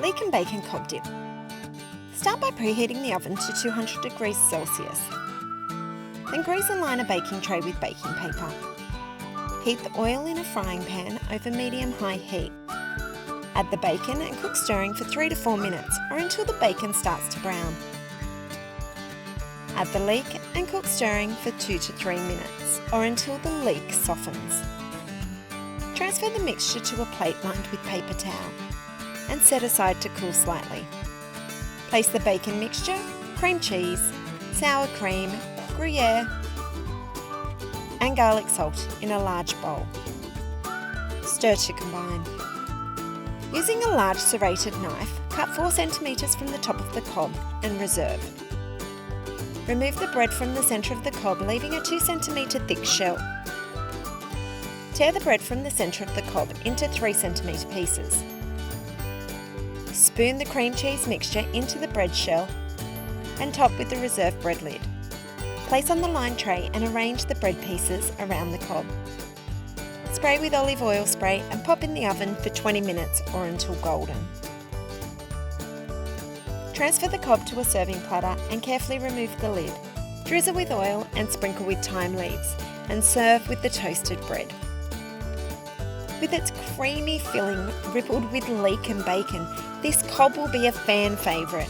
Leek Bacon Cob Dip. Start by preheating the oven to 200 degrees Celsius. Then grease and line a baking tray with baking paper. Heat the oil in a frying pan over medium-high heat. Add the bacon and cook stirring for 3 to 4 minutes or until the bacon starts to brown. Add the leek and cook stirring for 2 to 3 minutes or until the leek softens. Transfer the mixture to a plate lined with paper towel and set aside to cool slightly. Place the bacon mixture, cream cheese, sour cream, Gruyère and garlic salt in a large bowl. Stir to combine. Using a large serrated knife, cut 4 cm from the top of the cob and reserve. Remove the bread from the centre of the cob, leaving a 2 cm thick shell. Tear the bread from the centre of the cob into 3 cm pieces. Spoon the cream cheese mixture into the bread shell and top with the reserved bread lid. Place on the lined tray and arrange the bread pieces around the cob. Spray with olive oil spray and pop in the oven for 20 minutes or until golden. Transfer the cob to a serving platter and carefully remove the lid. Drizzle with oil and sprinkle with thyme leaves and serve with the toasted bread. With its creamy filling rippled with leek and bacon, this cob will be a fan favourite.